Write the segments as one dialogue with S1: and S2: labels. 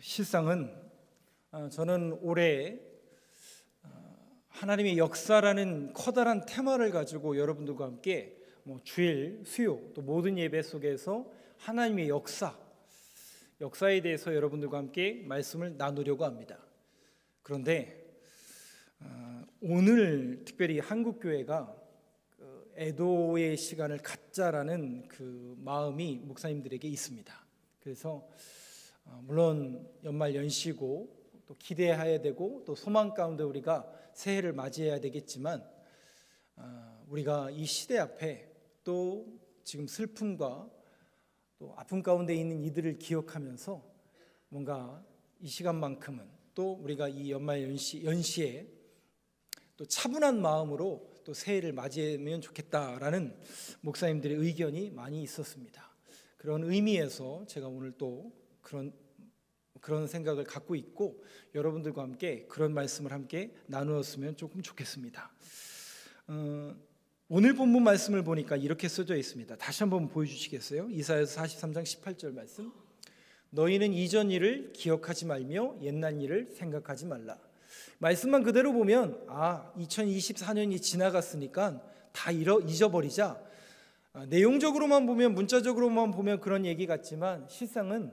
S1: 실상은 저는 올해 하나님의 역사라는 커다란 테마를 가지고 여러분들과 함께 주일, 수요, 또 모든 예배 속에서 하나님의 역사에 대해서 여러분들과 함께 말씀을 나누려고 합니다. 그런데 오늘 특별히 한국교회가 애도의 시간을 갖자라는 그 마음이 목사님들에게 있습니다. 그래서 물론 연말 연시고 또 기대해야 되고 또 소망 가운데 우리가 새해를 맞이해야 되겠지만 우리가 이 시대 앞에 또 지금 슬픔과 또 아픔 가운데 있는 이들을 기억하면서 뭔가 이 시간만큼은 또 우리가 이 연말 연시에 또 차분한 마음으로 또 새해를 맞이하면 좋겠다라는 목사님들의 의견이 많이 있었습니다. 그런 의미에서 제가 오늘 또 그런 생각을 갖고 있고 여러분들과 함께 그런 말씀을 함께 나누었으면 조금 좋겠습니다. 오늘 본문 말씀을 보니까 이렇게 써져 있습니다. 다시 한번 보여주시겠어요? 이사야서 43장 18절 말씀. 너희는 이전 일을 기억하지 말며 옛날 일을 생각하지 말라. 말씀만 그대로 보면 2024년이 지나갔으니까 다 잊어버리자. 내용적으로만 보면, 문자적으로만 보면 그런 얘기 같지만 실상은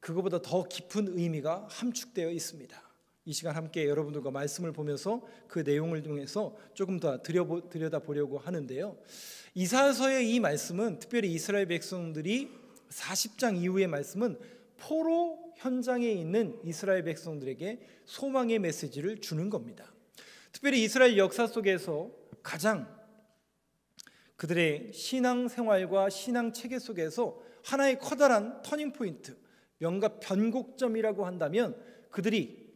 S1: 그거보다 더 깊은 의미가 함축되어 있습니다. 이 시간 함께 여러분들과 말씀을 보면서 그 내용을 통해서 조금 더 들여다보려고 하는데요. 이사야서의 이 말씀은 특별히 이스라엘 백성들이 40장 이후의 말씀은 포로 현장에 있는 이스라엘 백성들에게 소망의 메시지를 주는 겁니다. 특별히 이스라엘 역사 속에서 가장 그들의 신앙 생활과 신앙 체계 속에서 하나의 커다란 터닝 포인트, 뭔가 변곡점이라고 한다면 그들이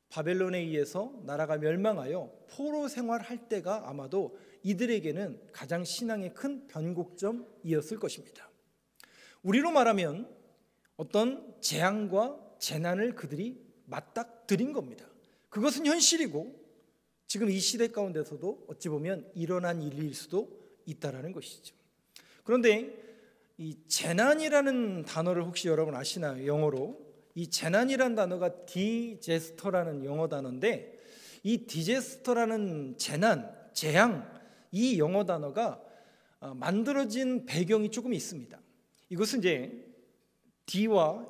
S1: 바벨론에 의해서 나라가 멸망하여 포로 생활할 때가 아마도 이들에게는 가장 신앙의 큰 변곡점이었을 것입니다. 우리로 말하면 어떤 재앙과 재난을 그들이 맞닥뜨린 겁니다. 그것은 현실이고 지금 이 시대 가운데서도 어찌 보면 일어난 일일 수도 있다라는 것이죠. 그런데 이 재난이라는 단어를 혹시 여러분 아시나요? 영어로 이 재난이라는 단어가 디제스터라는 영어 단어인데 이 디제스터라는 재앙 이 영어 단어가 만들어진 배경이 조금 있습니다. 이것은 이제 D와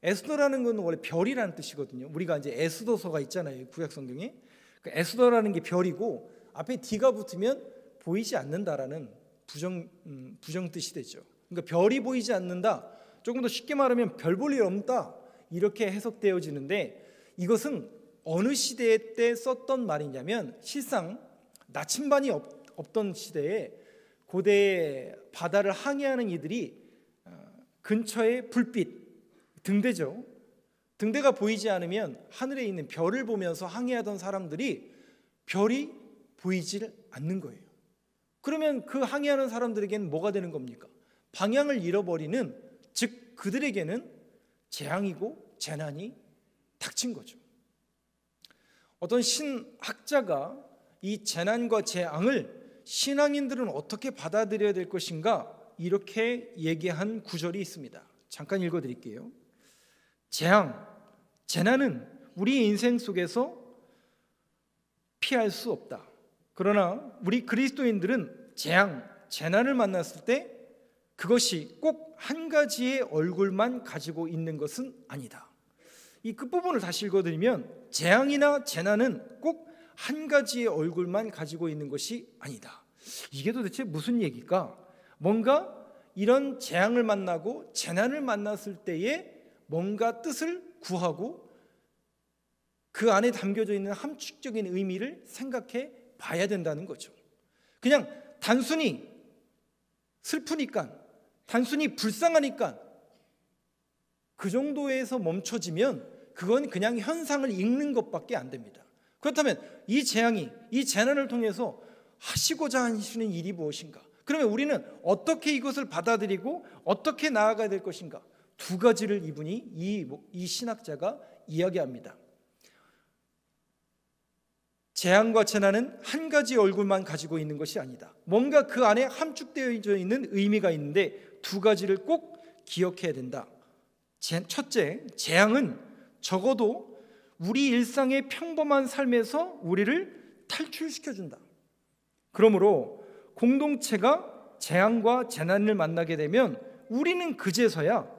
S1: 에스더라는 건 원래 별이라는 뜻이거든요. 우리가 이제 에스더서가 있잖아요, 구약 성경에. 그 에스더라는 게 별이고 앞에 D가 붙으면 보이지 않는다라는 부정 뜻이 되죠. 그러니까 별이 보이지 않는다. 조금 더 쉽게 말하면 별 볼 일 없다. 이렇게 해석되어지는데 이것은 어느 시대 때 썼던 말이냐면 실상 나침반이 없던 시대에 고대 바다를 항해하는 이들이 근처에 불빛, 등대죠. 등대가 보이지 않으면 하늘에 있는 별을 보면서 항해하던 사람들이 별이 보이질 않는 거예요. 그러면 그 항해하는 사람들에게는 뭐가 되는 겁니까? 방향을 잃어버리는, 즉 그들에게는 재앙이고 재난이 닥친 거죠. 어떤 신학자가 이 재난과 재앙을 신앙인들은 어떻게 받아들여야 될 것인가 이렇게 얘기한 구절이 있습니다. 잠깐 읽어드릴게요. 재난은 우리 인생 속에서 피할 수 없다. 그러나 우리 그리스도인들은 재난을 만났을 때 그것이 꼭 한 가지의 얼굴만 가지고 있는 것은 아니다. 이 끝부분을 다시 읽어드리면 재앙이나 재난은 꼭 한 가지의 얼굴만 가지고 있는 것이 아니다. 이게 도대체 무슨 얘기일까? 뭔가 이런 재앙을 만나고 재난을 만났을 때에 뭔가 뜻을 구하고 그 안에 담겨져 있는 함축적인 의미를 생각해 봐야 된다는 거죠. 그냥 단순히 슬프니까, 단순히 불쌍하니까 그 정도에서 멈춰지면 그건 그냥 현상을 읽는 것밖에 안 됩니다. 그렇다면 이 재난을 통해서 하시고자 하시는 일이 무엇인가? 그러면 우리는 어떻게 이것을 받아들이고 어떻게 나아가야 될 것인가? 두 가지를 이분이 이 신학자가 이야기합니다. 재앙과 재난은 한 가지 얼굴만 가지고 있는 것이 아니다. 뭔가 그 안에 함축되어 있는 의미가 있는데 두 가지를 꼭 기억해야 된다. 첫째, 재앙은 적어도 우리 일상의 평범한 삶에서 우리를 탈출시켜준다. 그러므로 공동체가 재앙과 재난을 만나게 되면 우리는 그제서야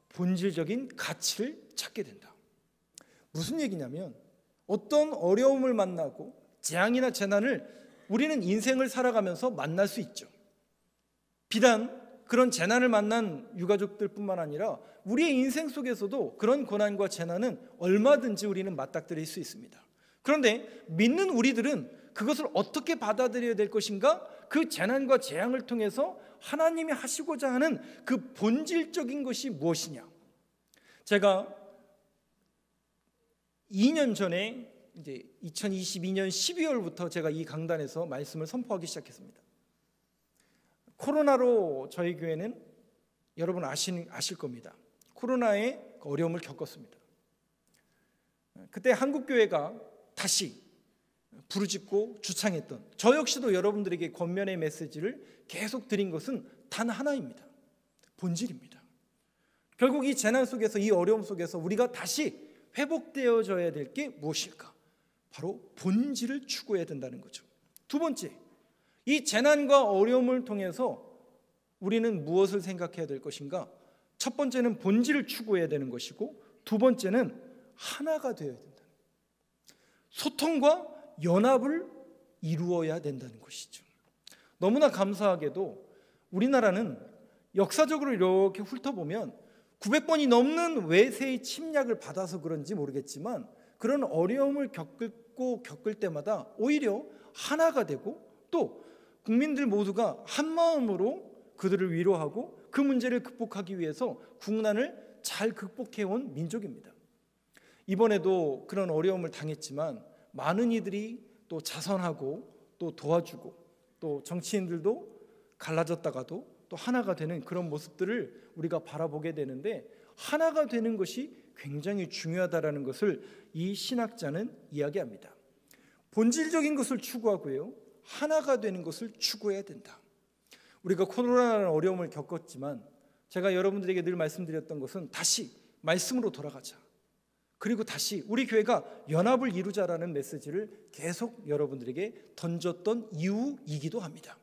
S1: 본질적인 가치를 찾게 된다. 무슨 얘기냐면 어떤 어려움을 만나고 재앙이나 재난을 우리는 인생을 살아가면서 만날 수 있죠. 비단 그런 재난을 만난 유가족들뿐만 아니라 우리의 인생 속에서도 그런 고난과 재난은 얼마든지 우리는 맞닥뜨릴 수 있습니다. 그런데 믿는 우리들은 그것을 어떻게 받아들여야 될 것인가? 그 재난과 재앙을 통해서 하나님이 하시고자 하는 그 본질적인 것이 무엇이냐? 제가 2년 전에 이제 2022년 12월부터 제가 이 강단에서 말씀을 선포하기 시작했습니다. 코로나로 저희 교회는 여러분 아실 겁니다. 코로나의 어려움을 겪었습니다. 그때 한국교회가 다시 부르짖고 주창했던 저 역시도 여러분들에게 권면의 메시지를 계속 드린 것은 단 하나입니다. 본질입니다. 결국 이 재난 속에서, 이 어려움 속에서 우리가 다시 회복되어져야 될 게 무엇일까? 바로 본질을 추구해야 된다는 거죠. 두 번째, 이 재난과 어려움을 통해서 우리는 무엇을 생각해야 될 것인가? 첫 번째는 본질을 추구해야 되는 것이고, 두 번째는 하나가 되어야 된다. 소통과 연합을 이루어야 된다는 것이죠. 너무나 감사하게도 우리나라는 역사적으로 이렇게 훑어보면 900번이 넘는 외세의 침략을 받아서 그런지 모르겠지만 그런 어려움을 겪을 때마다 오히려 하나가 되고 또 국민들 모두가 한마음으로 그들을 위로하고 그 문제를 극복하기 위해서 국난을 잘 극복해온 민족입니다. 이번에도 그런 어려움을 당했지만 많은 이들이 또 자선하고 또 도와주고 또 정치인들도 갈라졌다가도 또 하나가 되는 그런 모습들을 우리가 바라보게 되는데, 하나가 되는 것이 굉장히 중요하다는 것을 이 신학자는 이야기합니다. 본질적인 것을 추구하고요, 하나가 되는 것을 추구해야 된다. 우리가 코로나라는 어려움을 겪었지만 제가 여러분들에게 늘 말씀드렸던 것은 다시 말씀으로 돌아가자, 그리고 다시 우리 교회가 연합을 이루자라는 메시지를 계속 여러분들에게 던졌던 이유이기도 합니다.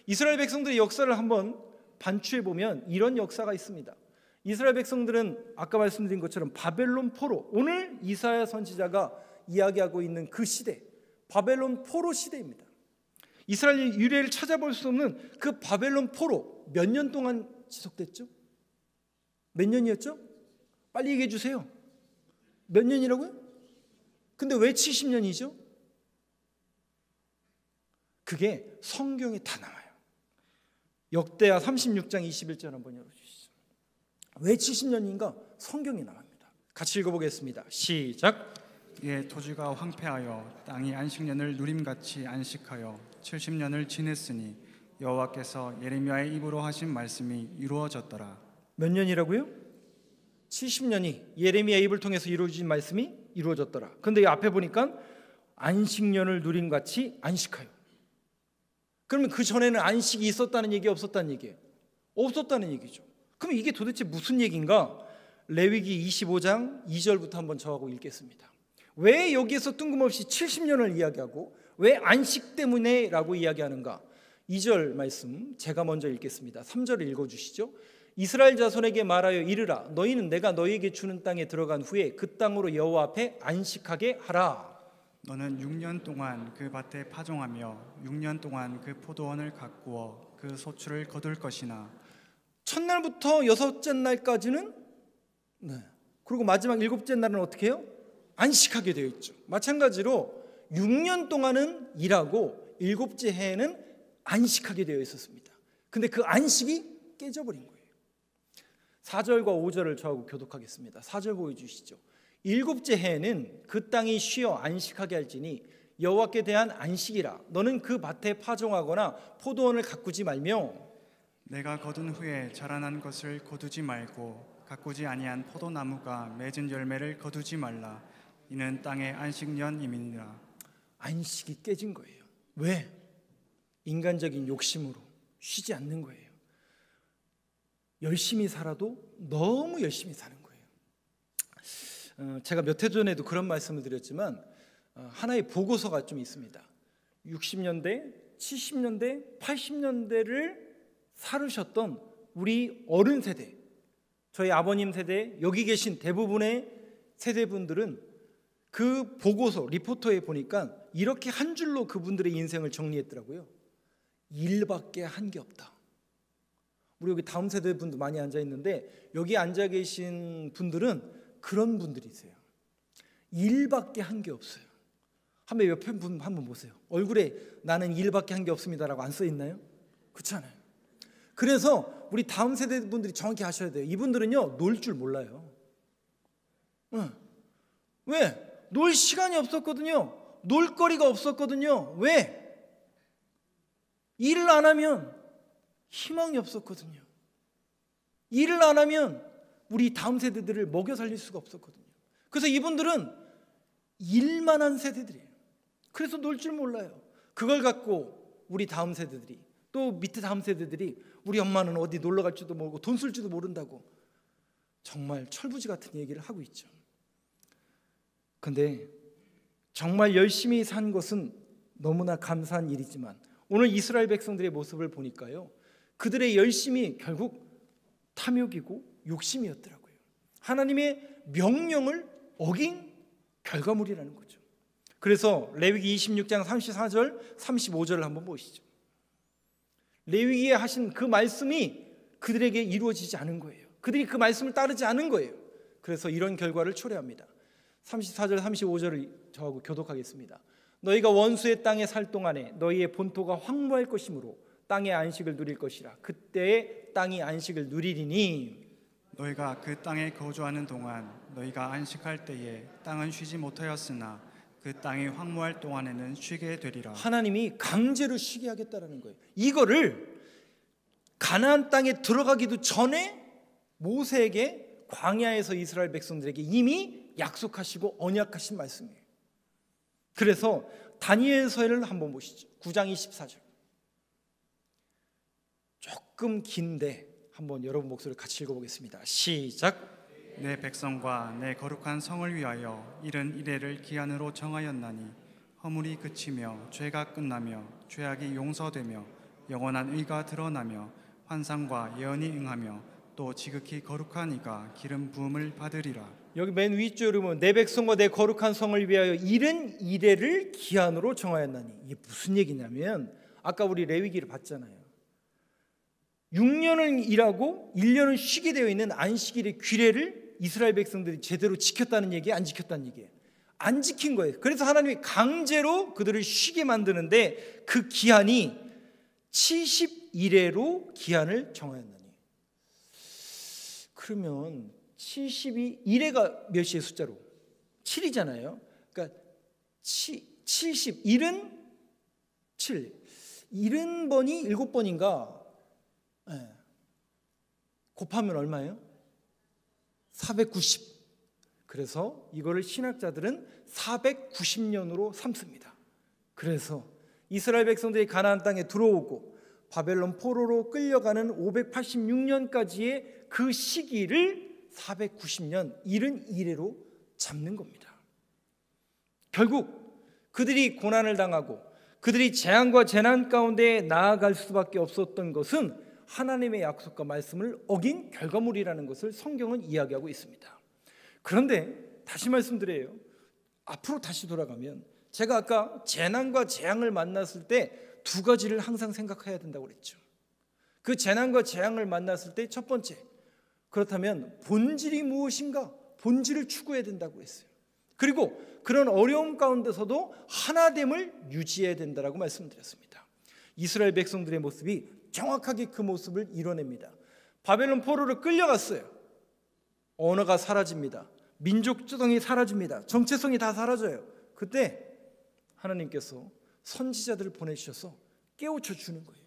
S1: 이스라엘 백성들의 역사를 한번 반추해 보면 이런 역사가 있습니다. 이스라엘 백성들은 아까 말씀드린 것처럼 바벨론 포로, 오늘 이사야 선지자가 이야기하고 있는 그 시대, 바벨론 포로 시대입니다. 이스라엘 유래를 찾아볼 수 없는 그 바벨론 포로 몇 년 동안 지속됐죠? 몇 년이었죠? 빨리 얘기해 주세요. 몇 년이라고요? 근데 왜 70년이죠? 그게 성경에 다 나와요. 역대하 36장 21절 한번 열어주시죠. 왜 70년인가? 성경에 나옵니다. 같이 읽어보겠습니다. 시작.
S2: 예, 토지가 황폐하여 땅이 안식년을 누림같이 안식하여 70년을 지냈으니 여호와께서 예레미야의 입으로 하신 말씀이 이루어졌더라.
S1: 몇 년이라고요? 70년이 예레미야 입을 통해서 이루어진 말씀이 이루어졌더라. 그런데 이 앞에 보니까 안식년을 누림같이 안식하여. 그러면 그 전에는 안식이 있었다는 얘기, 없었다는 얘기예요? 없었다는 얘기죠. 그럼 이게 도대체 무슨 얘기인가? 레위기 25장 2절부터 한번 저하고 읽겠습니다. 왜 여기에서 뜬금없이 70년을 이야기하고 왜 안식 때문에 라고 이야기하는가? 2절 말씀 제가 먼저 읽겠습니다. 3절을 읽어주시죠. 이스라엘 자손에게 말하여 이르라, 너희는 내가 너희에게 주는 땅에 들어간 후에 그 땅으로 여호와 앞에 안식하게 하라.
S2: 너는 6년 동안 그 밭에 파종하며 6년 동안 그 포도원을 가꾸어 그 소출을 거둘 것이나,
S1: 첫날부터 여섯째 날까지는 그리고 마지막 일곱째 날은 어떻게 해요? 안식하게 되어 있죠. 마찬가지로 6년 동안은 일하고 일곱째 해에는 안식하게 되어 있었습니다. 근데 그 안식이 깨져버린 거예요. 4절과 5절을 저하고 교독하겠습니다. 4절 보여주시죠. 일곱째 해에는 그 땅이 쉬어 안식하게 할지니 여호와께 대한 안식이라. 너는 그 밭에 파종하거나 포도원을 가꾸지 말며
S2: 내가 거둔 후에 자라난 것을 거두지 말고 가꾸지 아니한 포도나무가 맺은 열매를 거두지 말라. 이는 땅의 안식년임이니라.
S1: 안식이 깨진 거예요. 왜? 인간적인 욕심으로 쉬지 않는 거예요. 열심히 살아도 너무 열심히 사는 거예요. 제가 몇 해 전에도 그런 말씀을 드렸지만 하나의 보고서가 좀 있습니다. 60년대, 70년대, 80년대를 살으셨던 우리 어른 세대, 저희 아버님 세대, 여기 계신 대부분의 세대분들은 그 보고서, 리포터에 보니까 이렇게 한 줄로 그분들의 인생을 정리했더라고요. 일밖에 한 게 없다. 우리 여기 다음 세대 분도 많이 앉아 있는데 여기 앉아 계신 분들은 그런 분들이세요. 일밖에 한 게 없어요. 한번 옆에 분 한번 보세요. 얼굴에 나는 일밖에 한 게 없습니다라고 안 써 있나요? 그렇지 않아요. 그래서 우리 다음 세대 분들이 정확히 아셔야 돼요. 이분들은요, 놀 줄 몰라요. 왜? 놀 시간이 없었거든요. 놀 거리가 없었거든요. 왜? 일을 안 하면 희망이 없었거든요. 일을 안 하면 우리 다음 세대들을 먹여 살릴 수가 없었거든요. 그래서 이분들은 일만 한 세대들이에요. 그래서 놀 줄 몰라요. 그걸 갖고 우리 다음 세대들이, 또 밑에 다음 세대들이 우리 엄마는 어디 놀러 갈지도 모르고 돈 쓸 줄도 모른다고 정말 철부지 같은 얘기를 하고 있죠. 근데 정말 열심히 산 것은 너무나 감사한 일이지만 오늘 이스라엘 백성들의 모습을 보니까요, 그들의 열심이 결국 탐욕이고 욕심이었더라고요. 하나님의 명령을 어긴 결과물이라는 거죠. 그래서 레위기 26장 34절 35절을 한번 보시죠. 레위기에 하신 그 말씀이 그들에게 이루어지지 않은 거예요. 그들이 그 말씀을 따르지 않은 거예요. 그래서 이런 결과를 초래합니다. 34절 35절을 저하고 교독하겠습니다. 너희가 원수의 땅에 살 동안에 너희의 본토가 황무할 것이므로 땅의 안식을 누릴 것이라. 그때에 땅이 안식을 누리리니.
S2: 너희가 그 땅에 거주하는 동안 너희가 안식할 때에 땅은 쉬지 못하였으나 그 땅이 황무할 동안에는 쉬게 되리라.
S1: 하나님이 강제로 쉬게 하겠다라는 거예요. 이거를 가나안 땅에 들어가기도 전에 모세에게 광야에서 이스라엘 백성들에게 이미 약속하시고 언약하신 말씀이에요. 그래서 다니엘서를 한번 보시죠. 9장 24절. 조금 긴데 한번 여러분 목소리를 같이 읽어보겠습니다. 시작.
S2: 내 백성과 내 거룩한 성을 위하여 이른 이래를 기한으로 정하였나니 허물이 그치며 죄가 끝나며 죄악이 용서되며 영원한 의가 드러나며 환상과 예언이 응하며 또 지극히 거룩한 이가 기름 부음을 받으리라.
S1: 여기 맨 위쪽에 보면 내 백성과 내 거룩한 성을 위하여 이른 이래를 기한으로 정하였나니, 이게 무슨 얘기냐면 아까 우리 레위기를 봤잖아요. 6년을 일하고 1년을 쉬게 되어 있는 안식일의 규례를 이스라엘 백성들이 제대로 지켰다는 얘기예요? 안 지켰다는 얘기예요? 안 지킨 거예요. 그래서 하나님이 강제로 그들을 쉬게 만드는데 그 기한이 70일에로 기한을 정하였나니. 그러면 72일에가 몇 시의 숫자로? 7이잖아요. 그러니까 71은 7. 70번이 7번인가? 네. 곱하면 얼마예요? 490. 그래서 이거를 신학자들은 490년으로 삼습니다. 그래서 이스라엘 백성들이 가나안 땅에 들어오고 바벨론 포로로 끌려가는 586년까지의 그 시기를 490년 이른 이래로 잡는 겁니다. 결국 그들이 고난을 당하고 그들이 재앙과 재난 가운데 나아갈 수밖에 없었던 것은 하나님의 약속과 말씀을 어긴 결과물이라는 것을 성경은 이야기하고 있습니다. 그런데 다시 말씀드려요. 앞으로 다시 돌아가면 제가 아까 재난과 재앙을 만났을 때 두 가지를 항상 생각해야 된다고 그랬죠. 그 재난과 재앙을 만났을 때 첫 번째, 그렇다면 본질이 무엇인가? 본질을 추구해야 된다고 했어요. 그리고 그런 어려움 가운데서도 하나됨을 유지해야 된다고 말씀드렸습니다. 이스라엘 백성들의 모습이 정확하게 그 모습을 이뤄냅니다. 바벨론 포로로 끌려갔어요. 언어가 사라집니다. 민족성이 사라집니다. 정체성이 다 사라져요. 그때 하나님께서 선지자들을 보내주셔서 깨우쳐 주는 거예요.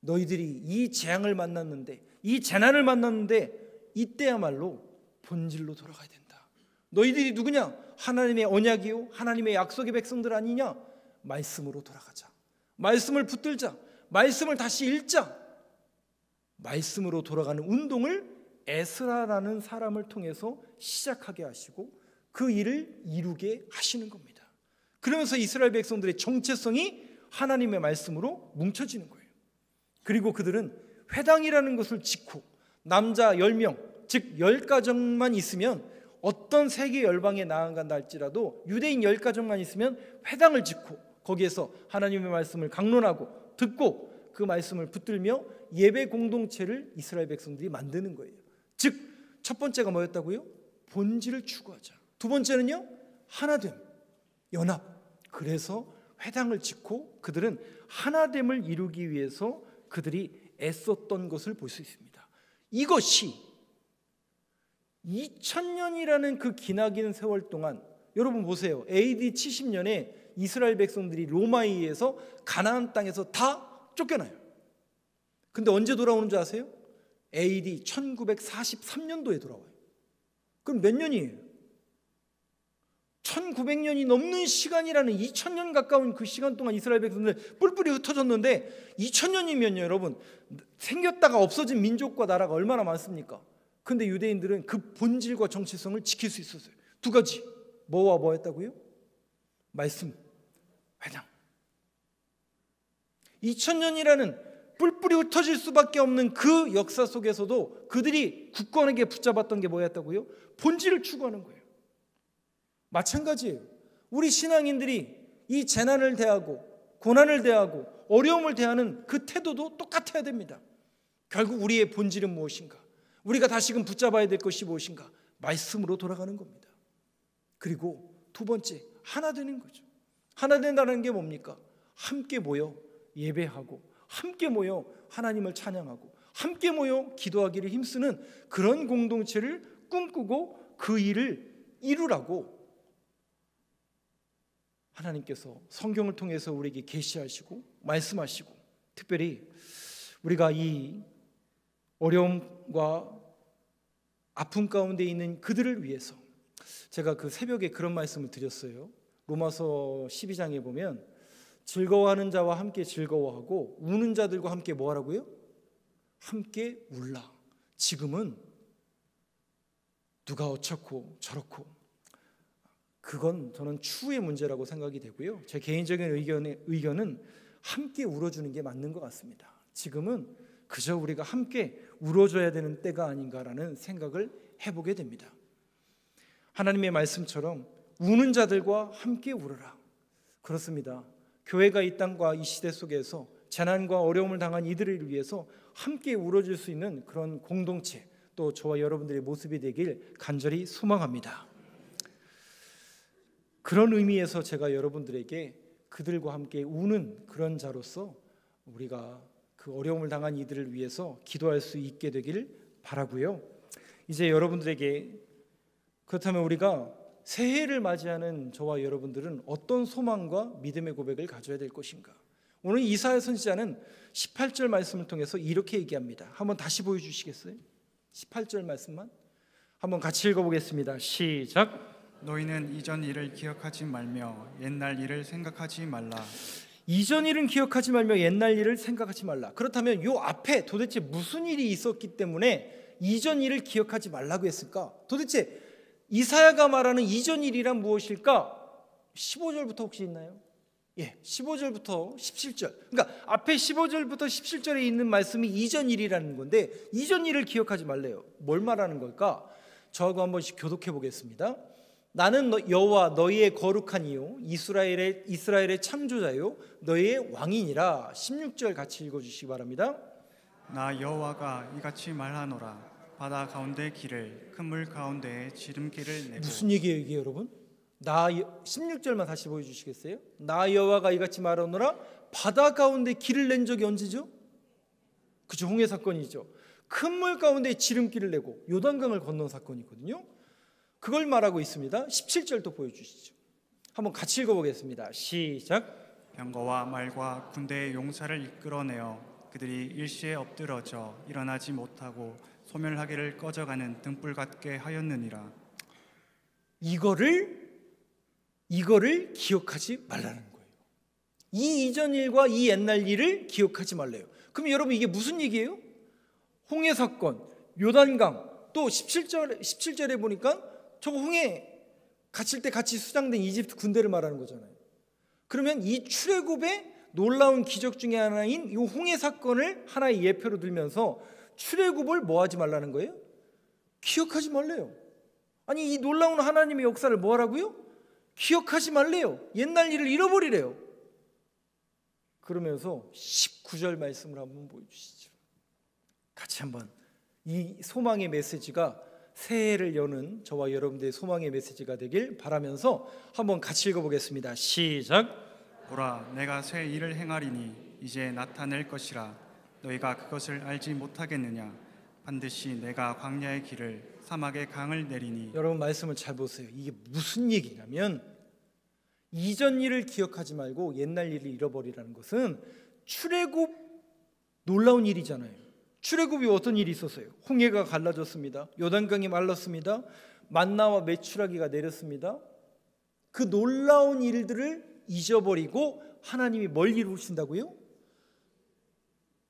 S1: 너희들이 이 재앙을 만났는데, 이 재난을 만났는데 이때야말로 본질로 돌아가야 된다. 너희들이 누구냐? 하나님의 언약이요 하나님의 약속의 백성들 아니냐? 말씀으로 돌아가자. 말씀을 붙들자. 말씀을 다시 읽자. 말씀으로 돌아가는 운동을 에스라라는 사람을 통해서 시작하게 하시고 그 일을 이루게 하시는 겁니다. 그러면서 이스라엘 백성들의 정체성이 하나님의 말씀으로 뭉쳐지는 거예요. 그리고 그들은 회당이라는 것을 짓고 남자 10명, 즉 10가정만 있으면 어떤 세계 열방에 나아간다 할지라도 유대인 10가정만 있으면 회당을 짓고 거기에서 하나님의 말씀을 강론하고 듣고 그 말씀을 붙들며 예배 공동체를 이스라엘 백성들이 만드는 거예요. 즉 첫 번째가 뭐였다고요? 본질을 추구하자. 두 번째는요, 하나됨, 연합. 그래서 회당을 짓고 그들은 하나됨을 이루기 위해서 그들이 애썼던 것을 볼 수 있습니다. 이것이 2000년이라는 그 기나긴 세월 동안, 여러분 보세요. AD 70년에 이스라엘 백성들이 로마에 의해서 가나안 땅에서 다 쫓겨나요. 근데 언제 돌아오는 줄 아세요? AD 1943년도에 돌아와요. 그럼 몇 년이에요? 1900년이 넘는 시간이라는 2000년 가까운 그 시간 동안 이스라엘 백성들 뿔뿔이 흩어졌는데 2000년이면요 여러분, 생겼다가 없어진 민족과 나라가 얼마나 많습니까? 근데 유대인들은 그 본질과 정체성을 지킬 수 있었어요. 두 가지. 뭐와 뭐였다고요? 말씀, 회당. 2000년이라는 뿔뿔이 흩어질 수밖에 없는 그 역사 속에서도 그들이 굳건하게 붙잡았던 게 뭐였다고요? 본질을 추구하는 거예요. 마찬가지예요. 우리 신앙인들이 이 재난을 대하고 고난을 대하고 어려움을 대하는 그 태도도 똑같아야 됩니다. 결국 우리의 본질은 무엇인가? 우리가 다시금 붙잡아야 될 것이 무엇인가? 말씀으로 돌아가는 겁니다. 그리고 두 번째, 하나 되는 거죠. 하나 된다는 게 뭡니까? 함께 모여 예배하고 함께 모여 하나님을 찬양하고 함께 모여 기도하기를 힘쓰는 그런 공동체를 꿈꾸고 그 일을 이루라고 하나님께서 성경을 통해서 우리에게 계시하시고 말씀하시고, 특별히 우리가 이 어려움과 아픔 가운데 있는 그들을 위해서, 제가 그 새벽에 그런 말씀을 드렸어요. 로마서 12장에 보면 즐거워하는 자와 함께 즐거워하고 우는 자들과 함께 뭐 하라고요? 함께 울라. 지금은 누가 어쩌고 저렇고 그건 저는 추후의 문제라고 생각이 되고요. 제 개인적인 의견은 함께 울어주는 게 맞는 것 같습니다. 지금은 그저 우리가 함께 울어줘야 되는 때가 아닌가라는 생각을 해보게 됩니다. 하나님의 말씀처럼 우는 자들과 함께 울어라. 그렇습니다. 교회가 이 땅과 이 시대 속에서 재난과 어려움을 당한 이들을 위해서 함께 울어줄 수 있는 그런 공동체, 또 저와 여러분들의 모습이 되길 간절히 소망합니다. 그런 의미에서 제가 여러분들에게 그들과 함께 우는 그런 자로서 우리가 그 어려움을 당한 이들을 위해서 기도할 수 있게 되길 바라고요. 이제 여러분들에게, 그렇다면 우리가 새해를 맞이하는 저와 여러분들은 어떤 소망과 믿음의 고백을 가져야 될 것인가? 오늘 이사야 선지자는 18절 말씀을 통해서 이렇게 얘기합니다. 한번 다시 보여주시겠어요? 18절 말씀만 한번 같이 읽어보겠습니다. 시작.
S2: 너희는 이전 일을 기억하지 말며 옛날 일을 생각하지 말라.
S1: 이전 일은 기억하지 말며 옛날 일을 생각하지 말라. 그렇다면 이 앞에 도대체 무슨 일이 있었기 때문에 이전 일을 기억하지 말라고 했을까? 도대체 이사야가 말하는 이전 일이란 무엇일까? 15절부터 혹시 있나요? 예, 15절부터 17절. 그러니까 앞에 15절부터 17절에 있는 말씀이 이전 일이라는 건데 이전 일을 기억하지 말래요. 뭘 말하는 걸까? 저하고 한 번씩 교독해 보겠습니다. 나는 여호와 너희의 거룩한 이요 이스라엘의 창조자요 너희의 왕이니라. 16절 같이 읽어주시기 바랍니다.
S2: 나 여호와가 이같이 말하노라. 바다 가운데 길을 큰 물 가운데에 지름길을 내고. 무슨
S1: 얘기예요 이게 여러분? 16절만 다시 보여주시겠어요? 나 여호와가 이같이 말하노라. 바다 가운데 길을 낸 적이 언제죠? 그죠, 홍해 사건이죠. 큰 물 가운데 지름길을 내고 요단강을 건넌 사건이거든요. 그걸 말하고 있습니다. 17절도 보여주시죠. 한번 같이 읽어보겠습니다. 시작.
S2: 병거와 말과 군대의 용사를 이끌어내어 그들이 일시에 엎드러져 일어나지 못하고 소멸하기를 꺼져가는 등불 같게 하였느니라.
S1: 이거를 기억하지 말라는 거예요. 이 이전 일과 이 옛날 일을 기억하지 말래요. 그럼 여러분 이게 무슨 얘기예요? 홍해 사건, 요단강, 또 17절에 보니까 저거 홍해 갇힐 때 같이 수장된 이집트 군대를 말하는 거잖아요. 그러면 이 출애굽의 놀라운 기적 중에 하나인 이 홍해 사건을 하나의 예표로 들면서 출애굽을 뭐 하지 말라는 거예요? 기억하지 말래요. 아니, 이 놀라운 하나님의 역사를 뭐 하라고요? 기억하지 말래요. 옛날 일을 잃어버리래요. 그러면서 19절 말씀을 한번 보여주시죠. 같이 한번 이 소망의 메시지가 새해를 여는 저와 여러분들의 소망의 메시지가 되길 바라면서 한번 같이 읽어보겠습니다. 시작.
S2: 보라, 내가 새 일을 행하리니 이제 나타낼 것이라. 너희가 그것을 알지 못하겠느냐? 반드시 내가 광야의 길을 사막의 강을 내리니.
S1: 여러분 말씀을 잘 보세요. 이게 무슨 얘기냐면 이전 일을 기억하지 말고 옛날 일을 잃어버리라는 것은 출애굽 놀라운 일이잖아요. 출애굽이 어떤 일이 있었어요? 홍해가 갈라졌습니다. 요단강이 말랐습니다. 만나와 메추라기가 내렸습니다. 그 놀라운 일들을 잊어버리고 하나님이 뭘 이루신다고요?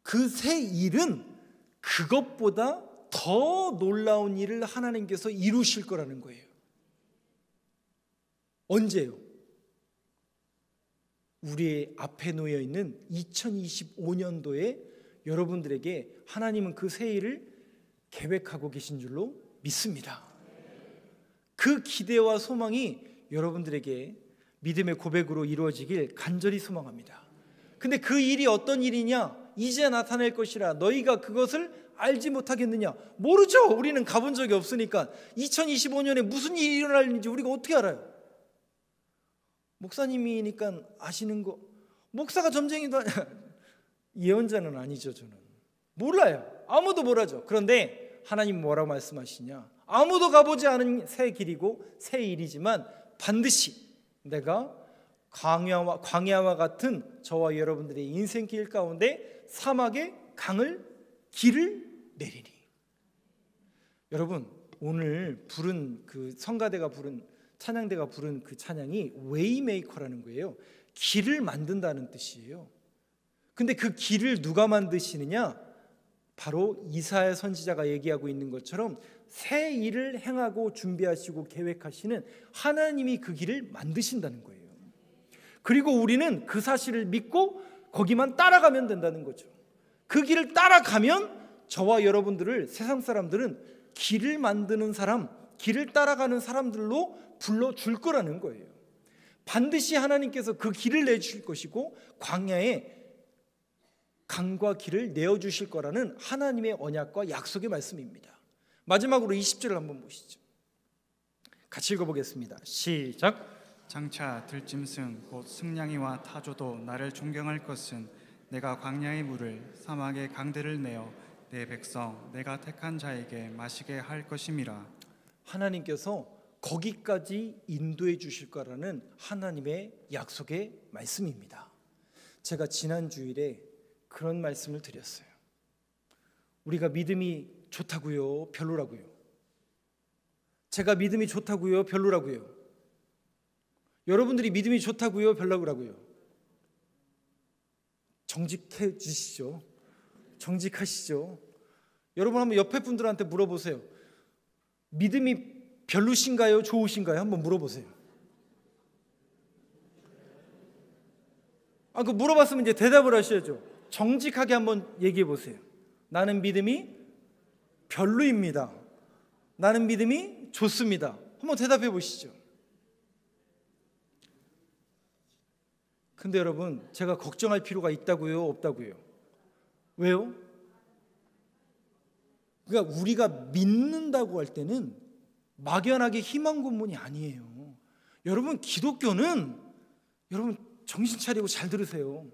S1: 그 새 일은 그것보다 더 놀라운 일을 하나님께서 이루실 거라는 거예요. 언제요? 우리 앞에 놓여 있는 2025년도에 여러분들에게 하나님은 그 새 일을 계획하고 계신 줄로 믿습니다. 그 기대와 소망이 여러분들에게 믿음의 고백으로 이루어지길 간절히 소망합니다. 근데 그 일이 어떤 일이냐? 이제 나타낼 것이라. 너희가 그것을 알지 못하겠느냐? 모르죠. 우리는 가본 적이 없으니까. 2025년에 무슨 일이 일어날지 우리가 어떻게 알아요? 목사님이니까 아시는 거. 목사가 점쟁이도 예언자는 아니죠. 저는 몰라요. 아무도 모르죠. 그런데 하나님 뭐라고 말씀하시냐? 아무도 가보지 않은 새 길이고 새 일이지만 반드시 내가 광야와 같은 저와 여러분들의 인생길 가운데 사막의 길을 내리니. 여러분 오늘 부른 그 성가대가 부른 찬양대가 부른 그 찬양이 웨이메이커라는 거예요. 길을 만든다는 뜻이에요. 근데 그 길을 누가 만드시느냐? 바로 이사야 선지자가 얘기하고 있는 것처럼 새 일을 행하고 준비하시고 계획하시는 하나님이 그 길을 만드신다는 거예요. 그리고 우리는 그 사실을 믿고 거기만 따라가면 된다는 거죠. 그 길을 따라가면 저와 여러분들을 세상 사람들은 길을 만드는 사람, 길을 따라가는 사람들로 불러줄 거라는 거예요. 반드시 하나님께서 그 길을 내주실 것이고 광야에 강과 길을 내어주실 거라는 하나님의 언약과 약속의 말씀입니다. 마지막으로 20절을 한번 보시죠. 같이 읽어보겠습니다. 시작.
S2: 장차 들짐승 곧 승냥이와 타조도 나를 존경할 것은 내가 광야의 물을 사막의 강들을 내어 내 백성 내가 택한 자에게 마시게 할 것임이라.
S1: 하나님께서 거기까지 인도해 주실 거라는 하나님의 약속의 말씀입니다. 제가 지난 주일에 그런 말씀을 드렸어요. 우리가 믿음이 좋다고요? 별로라고요? 제가 믿음이 좋다고요? 별로라고요? 여러분들이 믿음이 좋다고요? 별로라고요? 정직해 주시죠. 정직하시죠. 여러분 한번 옆에 분들한테 물어보세요. 믿음이 별로신가요? 좋으신가요? 한번 물어보세요. 그 물어봤으면 이제 대답을 하셔야죠. 정직하게 한번 얘기해 보세요. 나는 믿음이 별로입니다. 나는 믿음이 좋습니다. 한번 대답해 보시죠. 근데 여러분, 제가 걱정할 필요가 있다고요? 없다고요? 왜요? 그러니까 우리가 믿는다고 할 때는 막연하게 희망 고문이 아니에요. 여러분, 기독교는 여러분 정신 차리고 잘 들으세요.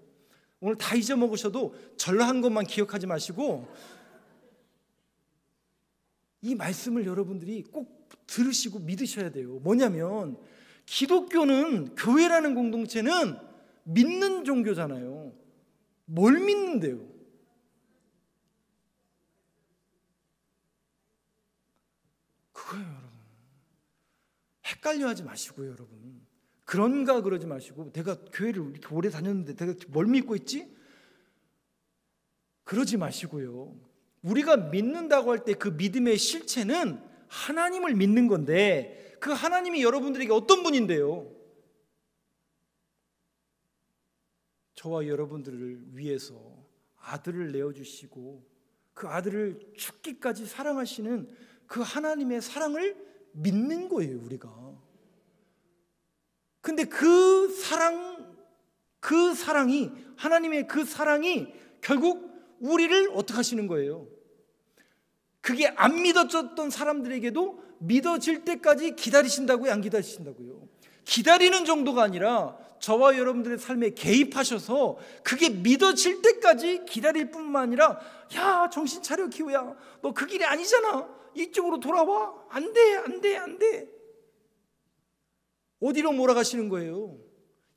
S1: 오늘 다 잊어먹으셔도 전한 것만 기억하지 마시고 이 말씀을 여러분들이 꼭 들으시고 믿으셔야 돼요. 뭐냐면 기독교는, 교회라는 공동체는 믿는 종교잖아요. 뭘 믿는데요? 그거예요, 여러분. 헷갈려하지 마시고요, 여러분. 그런가 그러지 마시고 내가 교회를 이렇게 오래 다녔는데 내가 뭘 믿고 있지? 그러지 마시고요. 우리가 믿는다고 할 때 그 믿음의 실체는 하나님을 믿는 건데, 그 하나님이 여러분들에게 어떤 분인데요? 저와 여러분들을 위해서 아들을 내어주시고 그 아들을 죽기까지 사랑하시는 그 하나님의 사랑을 믿는 거예요, 우리가. 근데 그 사랑이, 하나님의 그 사랑이 결국 우리를 어떻게 하시는 거예요? 그게 안 믿어졌던 사람들에게도 믿어질 때까지 기다리신다고요? 안 기다리신다고요? 기다리는 정도가 아니라 저와 여러분들의 삶에 개입하셔서 그게 믿어질 때까지 기다릴 뿐만 아니라, 야, 정신 차려 기호야, 너 그 길이 아니잖아, 이쪽으로 돌아와, 안 돼, 안 돼, 안 돼. 어디로 몰아가시는 거예요?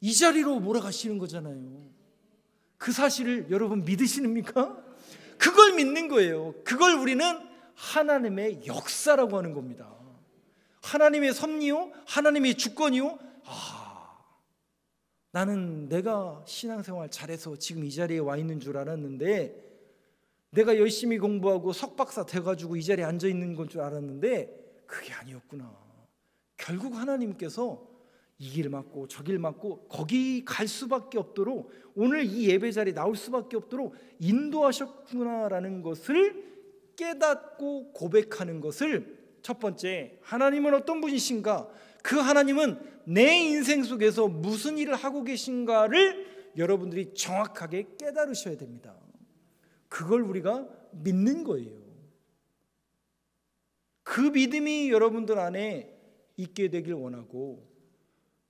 S1: 이 자리로 몰아가시는 거잖아요. 그 사실을 여러분 믿으십니까? 그걸 믿는 거예요. 그걸 우리는 하나님의 역사라고 하는 겁니다. 하나님의 섭리요, 하나님의 주권이요. 나는 내가 신앙생활 잘해서 지금 이 자리에 와 있는 줄 알았는데, 내가 열심히 공부하고 석박사 돼가지고 이 자리에 앉아 있는 건 줄 알았는데 그게 아니었구나. 결국 하나님께서 이 길 맞고 저 길 맞고 거기 갈 수밖에 없도록, 오늘 이 예배 자리에 나올 수밖에 없도록 인도하셨구나라는 것을 깨닫고 고백하는 것을, 첫 번째, 하나님은 어떤 분이신가, 그 하나님은 내 인생 속에서 무슨 일을 하고 계신가를 여러분들이 정확하게 깨달으셔야 됩니다. 그걸 우리가 믿는 거예요. 그 믿음이 여러분들 안에 있게 되길 원하고,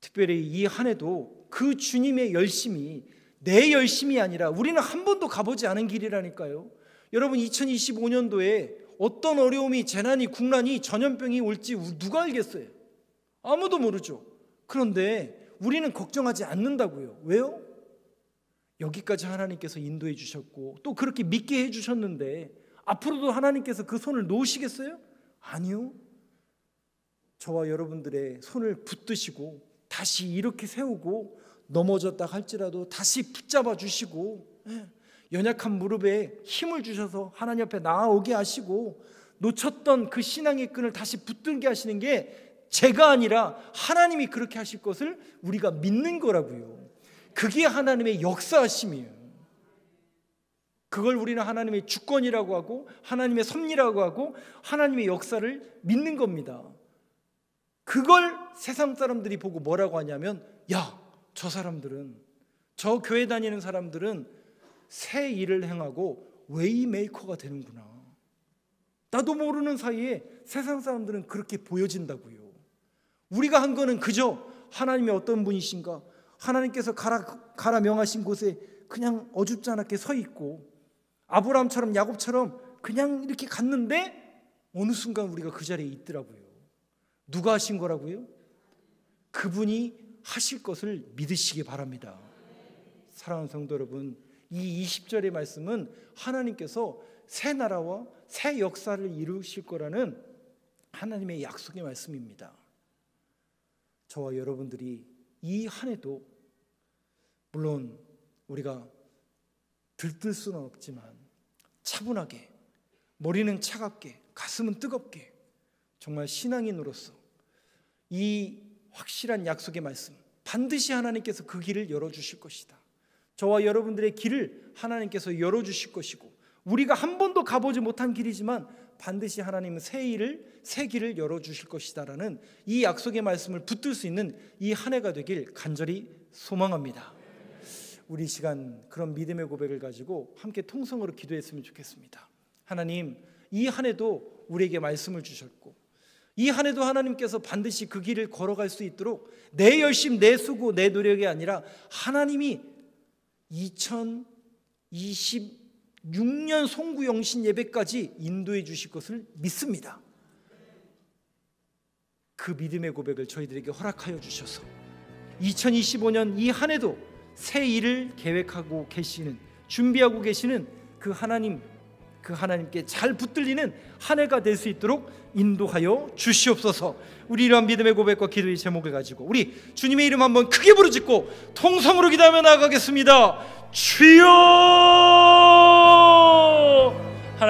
S1: 특별히 이 한 해도 그 주님의 열심이 내 열심이 아니라, 우리는 한 번도 가보지 않은 길이라니까요. 여러분, 2025년도에 어떤 어려움이, 재난이, 국난이, 전염병이 올지 누가 알겠어요? 아무도 모르죠. 그런데 우리는 걱정하지 않는다고요. 왜요? 여기까지 하나님께서 인도해 주셨고 또 그렇게 믿게 해 주셨는데 앞으로도 하나님께서 그 손을 놓으시겠어요? 아니요. 저와 여러분들의 손을 붙드시고 다시 이렇게 세우고, 넘어졌다 할지라도 다시 붙잡아 주시고, 연약한 무릎에 힘을 주셔서 하나님 앞에 나아오게 하시고, 놓쳤던 그 신앙의 끈을 다시 붙들게 하시는 게 제가 아니라 하나님이 그렇게 하실 것을 우리가 믿는 거라고요. 그게 하나님의 역사하심이에요. 그걸 우리는 하나님의 주권이라고 하고 하나님의 섭리라고 하고 하나님의 역사를 믿는 겁니다. 그걸 세상 사람들이 보고 뭐라고 하냐면, 야, 저 사람들은, 저 교회 다니는 사람들은 새 일을 행하고 웨이메이커가 되는구나. 나도 모르는 사이에 세상 사람들은 그렇게 보여진다고요. 우리가 한 거는 그저 하나님이 어떤 분이신가, 하나님께서 가라 명하신 곳에 그냥 어줍지 않게 서 있고, 아브라함처럼 야곱처럼 그냥 이렇게 갔는데 어느 순간 우리가 그 자리에 있더라고요. 누가 하신 거라고요? 그분이 하실 것을 믿으시기 바랍니다. 사랑하는 성도 여러분, 이 20절의 말씀은 하나님께서 새 나라와 새 역사를 이루실 거라는 하나님의 약속의 말씀입니다. 저와 여러분들이 이 한 해도, 물론 우리가 들뜰 수는 없지만 차분하게, 머리는 차갑게, 가슴은 뜨겁게, 정말 신앙인으로서 이 확실한 약속의 말씀, 반드시 하나님께서 그 길을 열어주실 것이다. 저와 여러분들의 길을 하나님께서 열어주실 것이고, 우리가 한 번도 가보지 못한 길이지만 반드시 하나님은 새 길을 열어주실 것이다 라는 이 약속의 말씀을 붙들 수 있는 이 한 해가 되길 간절히 소망합니다. 우리 시간 그런 믿음의 고백을 가지고 함께 통성으로 기도했으면 좋겠습니다. 하나님, 이 한 해도 우리에게 말씀을 주셨고, 이 한 해도 하나님께서 반드시 그 길을 걸어갈 수 있도록 내 열심, 내 수고, 내 노력이 아니라 하나님이 2026년 송구영신 예배까지 인도해 주실 것을 믿습니다. 그 믿음의 고백을 저희들에게 허락하여 주셔서 2025년 이 한 해도 새 일을 계획하고 계시는, 준비하고 계시는 그 하나님께 잘 붙들리는 한 해가 될 수 있도록 인도하여 주시옵소서. 우리 이러한 믿음의 고백과 기도의 제목을 가지고 우리 주님의 이름 한번 크게 부르짖고 통성으로 기도하며 나아가겠습니다. 주여!